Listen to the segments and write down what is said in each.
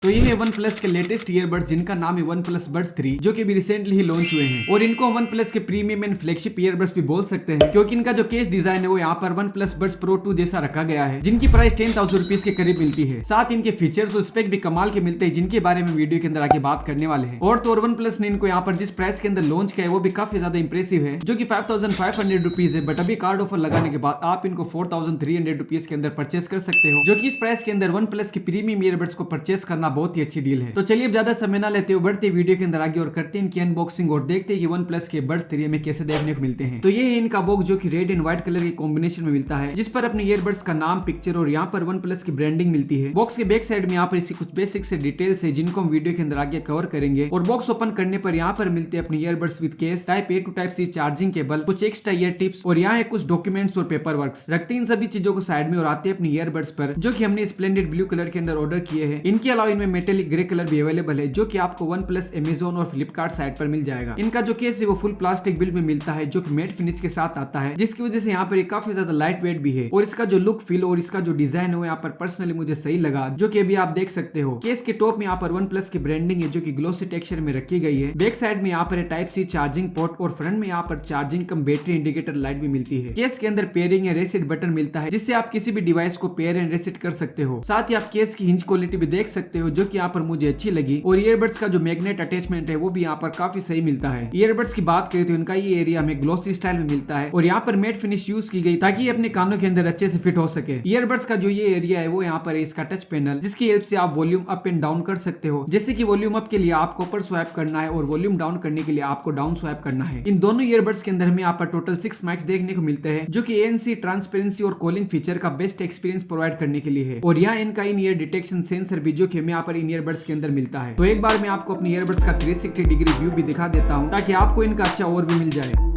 तो ये है वन प्लस के लेटेस्ट ईयरबड्स जिनका नाम है वन प्लस बड्स 3 जो कि अभी रिसेंटली ही लॉन्च हुए हैं और इनको वन प्लस के प्रीमियम एंड फ्लैगशिप ईयरबड्स भी बोल सकते हैं क्योंकि इनका जो केस डिजाइन है वो यहाँ पर वन प्लस बड्स प्रो 2 जैसा रखा गया है जिनकी प्राइस 10,000 रुपीज के करीब मिलती है। साथ इनके फीचर्स और स्पेक भी कमाल के मिलते हैं जिनके बारे में वीडियो के अंदर आगे बात करने वाले हैं। और तो और वन प्लस ने इनको यहाँ पर जिस प्राइस के अंदर लॉन्च किया है वो भी काफी ज्यादा इंप्रेसिव है जो की 5,500 रुपीज है। बट अभी कार्ड ऑफर लगाने के बाद आप इनको 4,300 रुपीज के अंदर परचेस कर सकते हो जो कि इस प्राइस के अंदर वन प्लस की प्रीमियम ईयरबड्स को परचेस करना बहुत ही अच्छी डील है। तो चलिए अब ज्यादा समय ना लेते हुए बढ़ते वीडियो के अंदर आगे और करते हैं इनकी अनबॉक्सिंग और देखते हैं कि वन प्लस के बड्स 3 में कैसे देखने को मिलते हैं। तो ये है इनका बॉक्स जो कि रेड एंड व्हाइट कलर के कॉम्बिनेशन में मिलता है जिस पर अपने ईयरबड्स का नाम, पिक्चर और यहाँ पर वन प्लस की ब्रांडिंग मिलती है। बॉक्स के बैक साइड में यहाँ पर इसी कुछ बेसिक से डिटेल्स है जिनको हम वीडियो के अंदर आगे कवर करेंगे। और बॉक्स ओपन करने पर यहाँ पर मिलते हैं अपने earbuds with case, type A to type C charging cable, कुछ एक्स्ट्रा ईयर टिप्स और यहाँ है कुछ डॉक्यूमेंट्स और पेपर वर्क्स। रखते हैं इन सभी चीजों को साइड में और आते हैं अपने ईयरबड्स पर जो कि हमने स्प्लेंडेड ब्लू कलर के अंदर ऑर्डर किए हैं। इनके अलावा इनमें मेटेलिक ग्रे कलर भी अवेलेबल है जो कि आपको वन प्लस, अमेजोन और फ्लिपकार्ट साइट पर मिल जाएगा। इनका जो केस है वो फुल प्लास्टिक बिल्ड में मिलता है जो कि मैट फिनिश के साथ आता है जिसकी वजह से यहाँ पर काफी ज्यादा लाइट वेट भी है। और इसका जो लुक फील और इसका जो डिजाइन है यहाँ पर पर्सनली मुझे सही लगा जो कि अभी आप देख सकते हो। केस के टॉप में यहाँ पर वन प्लस की ब्रांडिंग है जो कि ग्लोसी टेक्सचर में रखी गई है। बैक साइड में यहाँ पर टाइप C चार्जिंग पोर्ट और फ्रंट में यहाँ पर चार्जिंग कम बैटरी इंडिकेटर लाइट भी मिलती है। केस के अंदर पेयरिंग या रेसिट बटन मिलता है जिससे आप किसी भी डिवाइस को पेयर एंड रेसिट कर सकते हो। साथ ही आप केस की हिंज क्वालिटी भी देख सकते हो जो कि यहाँ पर मुझे अच्छी लगी। और ईयरबड्स का जो मैग्नेट अटैचमेंट है वो भी यहाँ पर काफी सही मिलता है। ईयरबड्स की बात करें तो इनका ये एरिया में ग्लोसी स्टाइल में मिलता है और यहाँ पर मैट फिनिश यूज की गई ताकि अपने कानों के अंदर अच्छे से फिट हो सके। ईयरबड्स का जो ये एरिया है वो यहाँ पर है इसका टच पैनल जिसकी हेल्प से आप वॉल्यूम अप एंड डाउन कर सकते हो। जैसे कि वॉल्यूम अप के लिए आपको ऊपर स्वाइप करना है और वॉल्यूम डाउन करने के लिए आपको डाउन स्वाइप करना है। इन दोनों ईयरबड्स के अंदर हमें यहाँ पर टोटल 6 माइक्स देखने को मिलते हैं जो कि ANC ट्रांसपेरेंसी और कॉलिंग फीचर का बेस्ट एक्सपीरियंस प्रोवाइड करने के लिए है। और यहाँ इनका इन ईयर डिटेक्शन सेंसर भी जो कि हमें यहाँ पर इन ईयरबड्स के अंदर मिलता है। तो एक बार मैं आपको अपने ईयरबड्स का 360 डिग्री व्यू भी दिखा देता हूँ ताकि आपको इनका अच्छा ओवरव्यू मिल जाए।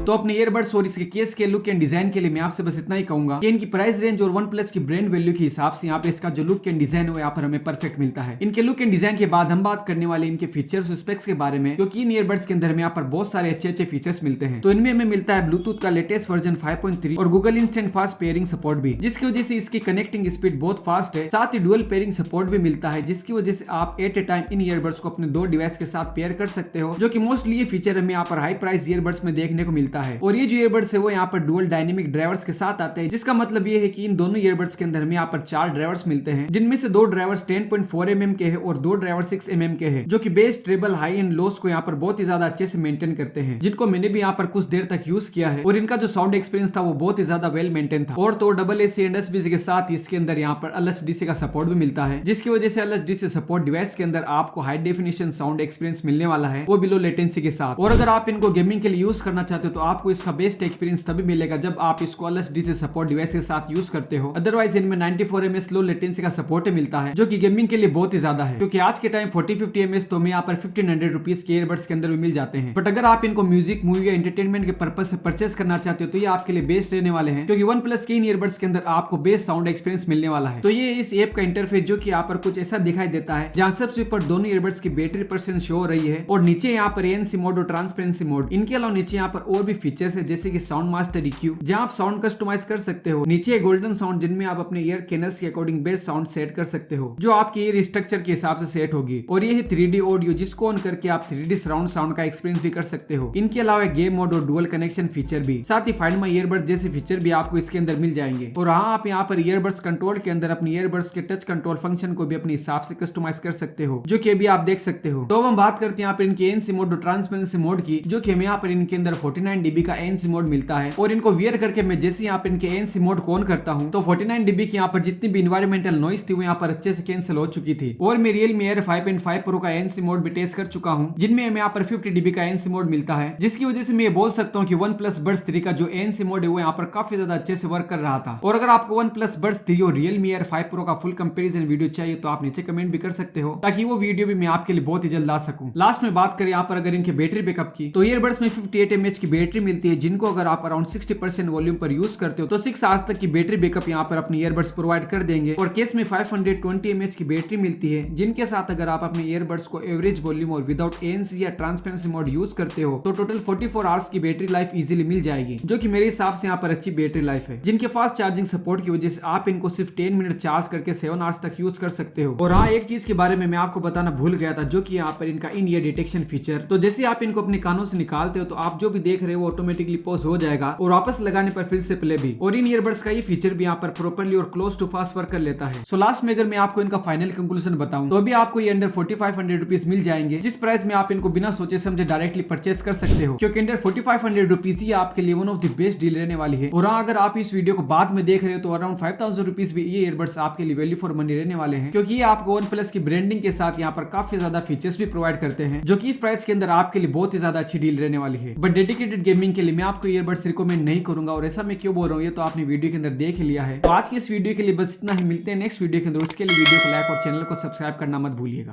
तो अपने ईयरबड्स और इसके केस के लुक एंड डिजाइन के लिए मैं आपसे बस इतना ही कहूंगा कि इनकी प्राइस रेंज और वन प्लस की ब्रांड वैल्यू के हिसाब से यहाँ पे इसका जो लुक एंड डिजाइन है यहाँ पर हमें परफेक्ट मिलता है। इनके लुक एंड डिजाइन के बाद हम बात करने वाले इनके फीचर्स और स्पेक्स के बारे में क्योंकि इन ईयरबड्स के अंदर में यहाँ पर बहुत सारे अच्छे फीचर्स मिलते हैं। तो इनमें हमें मिलता है ब्लूटूथ का लेटेस्ट वर्जन 5.3 और Google instant fast pairing support भी जिसकी वजह से इसकी कनेक्टिंग स्पीड बहुत फास्ट है। साथ ही डुअल पेयरिंग सपोर्ट भी मिलता है जिसकी वजह से आप एट ए टाइम इन ईयरबड्स को अपने 2 डिवाइस के साथ पेयर कर सकते हो जो कि मोस्टली ये फीचर हमें यहाँ पर हाई प्राइस ईयरबड्स में देखने को मिलता है। और ये जो ईयरबड्स है वो यहाँ पर डुअल डायनेमिक ड्राइवर्स के साथ आते हैं जिसका मतलब ये है कि इन दोनों ईयरबड्स के अंदर हमें यहाँ पर 4 ड्राइवर्स मिलते हैं जिनमें से 2 ड्राइवर्स 10.4 mm के हैं और 2 ड्राइवर 6 mm के हैं जो कि bass, treble, high and lows को यहाँ पर बहुत ही ज्यादा अच्छे से मेंटेन करते हैं जिनको मैंने भी यहाँ पर कुछ देर तक यूज किया है। और इनका जो साउंड एक्सपीरियंस था वो बहुत ही ज्यादा वेल मेंटेन था। और तो डबल AC एंड SBC के साथ इसके अंदर यहाँ पर LHDC का सपोर्ट भी मिलता है जिसकी वजह से LHDC सपोर्ट डिवाइस के अंदर आपको हाई डेफिनेशन साउंड एक्सपीरियंस मिलने वाला है वो बिलो लेटेंसी के साथ। और अगर आप इनको गेमिंग के लिए यूज करना चाहते हो तो आपको इसका बेस्ट एक्सपीरियंस तभी मिलेगा जब आप इसको LHDC सपोर्ट डिवाइस के साथ यूज करते हो। अदरवाइज इनमें 94 ms लो लेटेंसी का सपोर्ट मिलता है जो कि गेमिंग के लिए बहुत ही ज्यादा है क्योंकि आज के टाइम 40-50 ms तो हमें यहाँ पर 1500 रुपीज के ईयरबड्स के अंदर भी मिल जाते हैं। बट अगर आप इनको म्यूजिक, मूवी या एंटरटेनमेंट के पर्पज से परचेस करना चाहते हो तो ये आपके लिए बेस्ट रहने वाले हैं क्योंकि वन प्लस के इन ईयरबड्स के अंदर आपको बेस्ट साउंड एक्सपीरियंस मिलने वाला है। तो ये इस ऐप का इंटरफेस जो कि यहाँ पर कुछ ऐसा दिखाई देता है जहाँ सबसे ऊपर दोनों ईयरबड्स की बैटरी परसेंट शो हो रही है और नीचे यहाँ पर ANC मोड और ट्रांसपेरेंसी मोड। इनके अलावा नीचे यहाँ पर और भी फीचर्स है जैसे कि साउंड मास्टर EQ जहाँ आप साउंड कस्टमाइज कर सकते हो। नीचे गोल्डन साउंड जिनमें आप अपने ईयर कैनल्स के अकॉर्डिंग बेस्ट साउंड सेट कर सकते हो जो आपके ईयर स्ट्रक्चर के हिसाब से सेट होगी। और ये है 3D ऑडियो जिसको ऑन करके आप 3D सराउंड साउंड का एक्सपीरियंस भी कर सकते हो। इनके अलावा गेम मोड और डुअल कनेक्शन फीचर भी, साथ ही फाइंड माई ईयरबड्स जैसे फीचर भी आपको इसके अंदर मिल जाएंगे। और हाँ, आप यहाँ पर ईयरबड्स कंट्रोल के अंदर अपने ईयरबड्स के टच कंट्रोल फंक्शन को भी अपने हिसाब से कस्टमाइज कर सकते हो जो कि अभी आप देख सकते हो। तो अब हम बात करते हैं यहाँ पर इनके ANC मोड और ट्रांसपेरेंसी मोड की जो कि हमें यहाँ पर इनके अंदर 49 dB का ANC मोड मिलता है। और इनको वियर करके मैं जैसे यहाँ पर इनके ANC मोड को ऑन करता हूँ तो 49 dB की यहाँ पर जितनी भी इन्वायरमेंटल नॉइस थी वो यहाँ पर अच्छे से कैंसिल हो चुकी थी। और मैं Realme Air 5.5 Pro का ANC मोड भी टेस्ट कर चुका हूँ जिनमें हमें यहाँ पर 50 dB का ANC मोड मिलता है जिसकी वजह से मैं ये बोल सकता हूँ कि वन प्लस बड्स 3 का जो ANC मोड है वो यहाँ पर काफी ज्यादा अच्छे से वर्क कर रहा था। और अगर आपको वन प्लस बड्स 3 और Realme Air 5 Pro का फुल कंपेरिजन वीडियो चाहिए तो आप नीचे कमेंट भी कर सकते हो ताकि वो वीडियो भी मैं आपके लिए बहुत ही जल्द ला सकूं। लास्ट में बात करें यहाँ पर अगर इनके बैटरी बैकअप की तो ईयरबड्स में 58 mAh की बैटरी बैटरी मिलती है, जिनको अगर आप अराउंड 60% वॉल्यूम पर यूज करते हो तो 6 आवर्स तक की बैटरी बैकअप यहाँ पर अपने ईयरबड्स प्रोवाइड कर देंगे। और केस में 520 mAh की बैटरी मिलती है, जिनके साथ अगर आप अपने ईयरबड्स को एवरेज वॉल्यूम और विदाउट ANC या ट्रांसपेरेंसी मोड यूज करते हो तो टोटल 44 आवर्स की बैटरी लाइफ इजीली मिल जाएगी, जो कि मेरे हिसाब से यहाँ पर अच्छी बैटरी लाइफ है। जिनके फास्ट चार्जिंग सपोर्ट की वजह से आप इनको सिर्फ 10 मिनट चार्ज करके 7 आवर्स तक यूज कर सकते हो। और हाँ, एक चीज के बारे में मैं आपको बताना भूल गया था, जो कि यहाँ पर इनका इन ईयर डिटेक्शन फीचर। तो जैसे आप इनको अपने कानों से निकालते हो तो आप जो भी देख रहे हो ऑटोमेटिकली पॉज हो जाएगा और वापस लगाने पर फिर से प्ले भी। और इन ईयरबड्स का ये फीचर भी यहाँ पर प्रॉपर्ली और क्लोज टू फास्ट वर्क कर लेता है। सो लास्ट में अगर मैं आपको इनका फाइनल कंक्लूजन बताऊं तो अभी आपको ये अंडर 4500 रुपीज मिल जाएंगे, जिस प्राइस में आप इनको बिना सोचे समझे डायरेक्टली परचेस कर सकते हो, क्योंकि अंडर 4500 रुपीज ही आपके लिए one of the best deal रहने वाली है। और हाँ, अगर आप इस वीडियो को बाद में देख रहे हो तो अराउंड 5000 रुपीज भी ये ईयरबड्स आपके लिए वैल्यू फॉर मनी रहने वाले हैं, क्योंकि ये आपको वन प्लस की ब्रांडिंग के साथ यहाँ पर काफी ज्यादा फीचर्स भी प्रोवाइड करते हैं, जो कि इस प्राइस के अंदर आपके लिए बहुत ही ज्यादा अच्छी डील रहने वाली है। बट डेडिकेटेड गेमिंग के लिए मैं आपको ईयरबड्स रिकमेंड नहीं करूंगा। और ऐसा मैं क्यों बोल रहा हूँ, ये तो आपने वीडियो के अंदर देख लिया है। तो आज की इस वीडियो के लिए बस इतना ही, मिलते हैं नेक्स्ट वीडियो के अंदर। उसके लिए वीडियो को लाइक और चैनल को सब्सक्राइब करना मत भूलिएगा।